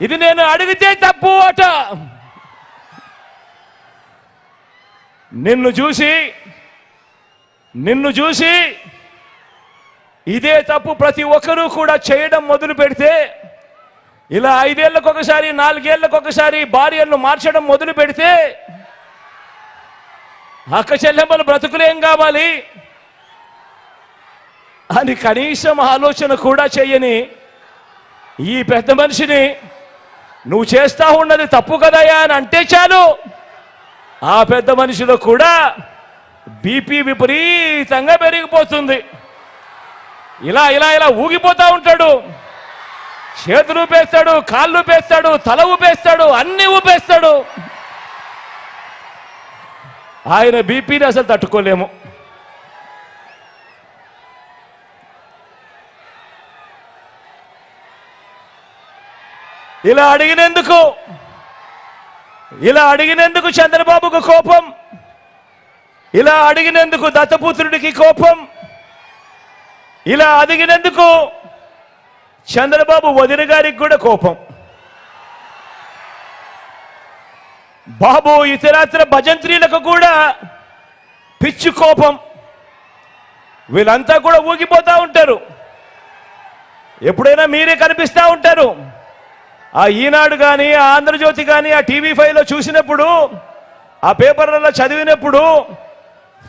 ఇది నేను అడిగితే తప్పు అట. నిన్ను చూసి ఇదే తప్పు ప్రతి ఒక్కరూ కూడా చేయడం మొదలు పెడితే, ఇలా 5 ఏళ్లకు ఒకసారి 4 ఏళ్లకు ఒకసారి భార్యలను మార్చడం మొదలు పెడితే అక్క చెల్లెమ్మల బ్రతుకులేం కావాలి అని కనీసం ఆలోచన కూడా చేయని ఈ పెద్ద మనిషిని నువ్వు చేస్తా ఉన్నది తప్పు కదయా అని అంటే చాలు, ఆ పెద్ద మనిషిలో కూడా బీపీ విపరీతంగా పెరిగిపోతుంది. ఇలా ఇలా ఇలా ఊగిపోతా ఉంటాడు. చేతులు ఊపేస్తాడు, కాళ్ళు ఊపేస్తాడు, తల ఊపేస్తాడు, అన్ని ఊపేస్తాడు. ఆయన బీపీని అసలు తట్టుకోలేము. ఇలా అడిగినందుకు చంద్రబాబుకు కోపం, ఇలా అడిగినందుకు దత్తపుత్రుడికి కోపం, ఇలా అడిగినందుకు చంద్రబాబు వదిన గారికి కూడా కోపం. బాబు ఇతరాత్ర భజంత్రీలకు కూడా పిచ్చి కోపం. వీళ్ళంతా కూడా ఊగిపోతూ ఉంటారు. ఎప్పుడైనా మీరే కనిపిస్తూ ఉంటారు. ఆ ఈనాడు కానీ, ఆ ఆంధ్రజ్యోతి కానీ, ఆ టీవీ5లో చూసినప్పుడు, ఆ పేపర్లలో చదివినప్పుడు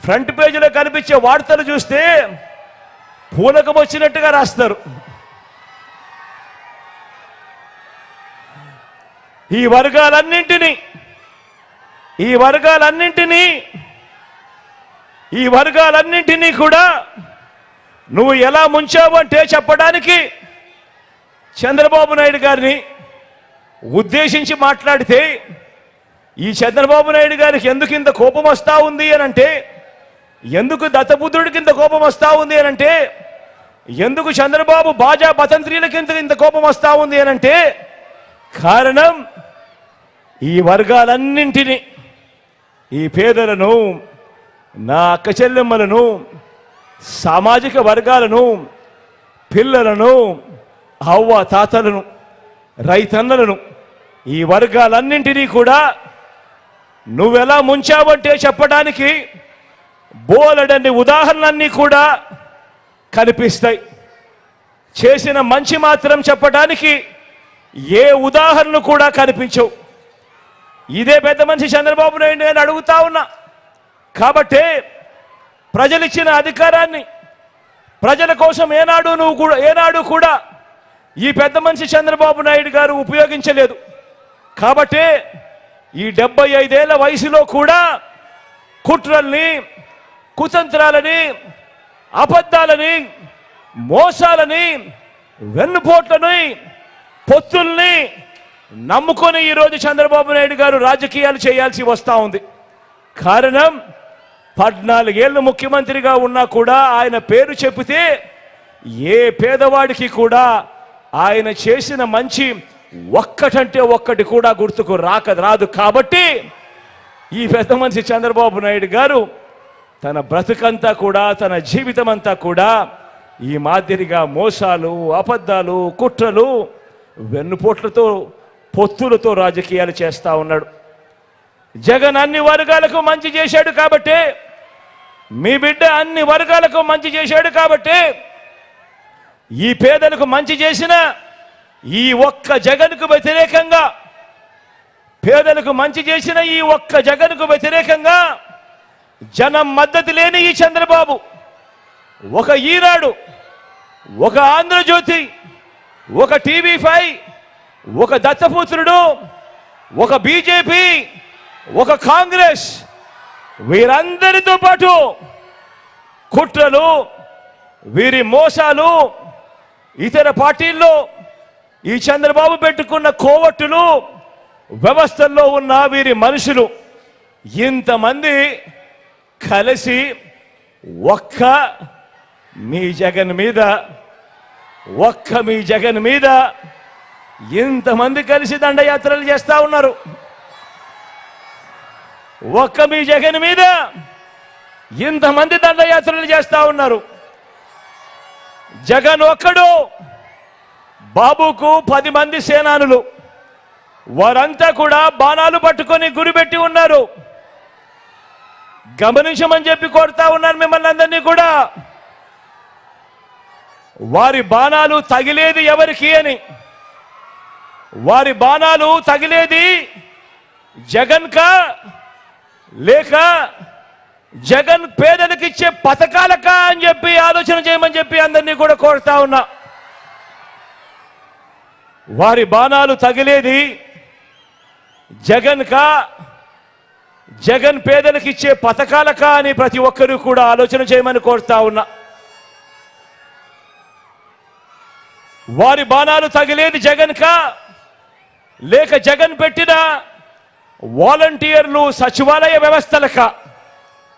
ఫ్రంట్ పేజీలో కనిపించే వార్తలు చూస్తే పూనకం వచ్చినట్టుగా రాస్తారు. ఈ వర్గాలన్నింటినీ కూడా నువ్వు ఎలా ముంచావు అంటే చెప్పడానికి చంద్రబాబు నాయుడు గారిని ఉద్దేశించి మాట్లాడితే, ఈ చంద్రబాబు నాయుడు గారికి ఎందుకు ఇంత కోపం వస్తూ ఉంది అని అంటే, ఎందుకు దత్తపుత్రుడికి ఇంత కోపం వస్తూ ఉంది అని అంటే, ఎందుకు చంద్రబాబు బాజా భతంత్రీలకి ఇంత కోపం వస్తూ ఉంది అని అంటే, కారణం ఈ వర్గాలన్నింటినీ, ఈ పేదలను, నా అక్క చెల్లెమ్మలను, సామాజిక వర్గాలను, పిల్లలను, అవ్వ తాతలను, రైతన్నలను, ఈ వర్గాలన్నింటినీ కూడా నువ్వెలా ముంచావంటే చెప్పడానికి బోలెడన్ని ఉదాహరణలన్నీ కూడా కనిపిస్తాయి. చేసిన మంచి మాత్రం చెప్పడానికి ఏ ఉదాహరణ కూడా కనిపించవు. ఇదే పెద్ద మనిషి చంద్రబాబు నాయుడు నేను అడుగుతా ఉన్నా. కాబట్టే ప్రజలిచ్చిన అధికారాన్ని ప్రజల కోసం ఏనాడు కూడా ఈ పెద్ద మనిషి చంద్రబాబు నాయుడు గారు ఉపయోగించలేదు. కాబట్టే ఈ 75 ఏళ్ల వయసులో కూడా కుట్రల్ని, కుతంత్రాలని, అబద్ధాలని, మోసాలని, వెన్నుపోట్లని, పొత్తుల్ని నమ్ముకొని ఈరోజు చంద్రబాబు నాయుడు గారు రాజకీయాలు చేయాల్సి వస్తూ ఉంది. కారణం 14 ఏళ్ళు ముఖ్యమంత్రిగా ఉన్నా కూడా ఆయన పేరు చెబితే ఏ పేదవాడికి కూడా ఆయన చేసిన మంచి ఒక్కటంటే ఒక్కటి కూడా గుర్తుకు రాదు. కాబట్టి ఈ పెద్ద మనిషి చంద్రబాబు నాయుడు గారు తన బ్రతుకంతా కూడా, తన జీవితం అంతా కూడా ఈ మాదిరిగా మోసాలు, అబద్ధాలు, కుట్రలు, వెన్నుపోట్లతో, పొత్తులతో రాజకీయాలు చేస్తా ఉన్నాడు. జగన్ అన్ని వర్గాలకు మంచి చేశాడు కాబట్టి, మీ బిడ్డ అన్ని వర్గాలకు మంచి చేశాడు కాబట్టి, ఈ పేదలకు మంచి చేసిన ఈ ఒక్క జగన్కు వ్యతిరేకంగా, పేదలకు మంచి చేసిన ఈ ఒక్క జగన్కు వ్యతిరేకంగా జనం మద్దతు లేని ఈ చంద్రబాబు ఒక ఈనాడు, ఒక ఆంధ్రజ్యోతి, ఒక టీవీ5, ఒక దత్తపుత్రుడు, ఒక బీజేపీ, ఒక కాంగ్రెస్, వీరందరితో పాటు కుట్రలు, వీరి మోసాలు, ఇతర పార్టీల్లో ఈ చంద్రబాబు పెట్టుకున్న కోవట్టులు, వ్యవస్థల్లో ఉన్న వీరి మనుషులు ఇంతమంది కలిసి ఒక్క మీ జగన్ మీద ఇంతమంది కలిసి దండయాత్రలు చేస్తా ఉన్నారు. ఒక్క మీ జగన్ మీద ఇంతమంది దండయాత్రలు చేస్తా ఉన్నారు. జగన్ ఒక్కడు, బాబుకు 10 మంది సేనానులు, వారంతా కూడా బాణాలు పట్టుకొని గురిపెట్టి ఉన్నారు. గమనించమని చెప్పి కోరుతా ఉన్నాను మిమ్మల్ని అందరినీ కూడా. వారి బాణాలు తగిలేది ఎవరికి అని, వారి బాణాలు తగిలేది జగన్ కా లేక జగన్ పేదలకు ఇచ్చే పథకాలకా అని చెప్పి ఆలోచన చేయమని చెప్పి అందరినీ కూడా కోరుతా ఉన్నా. వారి బాణాలు తగిలేది జగన్ కా జగన్ పేదలకు ఇచ్చే పథకాలకా అని ప్రతి ఒక్కరూ కూడా ఆలోచన చేయమని కోరుతా ఉన్నా. వారి బాణాలు తగిలేది జగన్ కా లేక జగన్ పెట్టిన వాలంటీర్లు సచివాలయ వ్యవస్థలకా?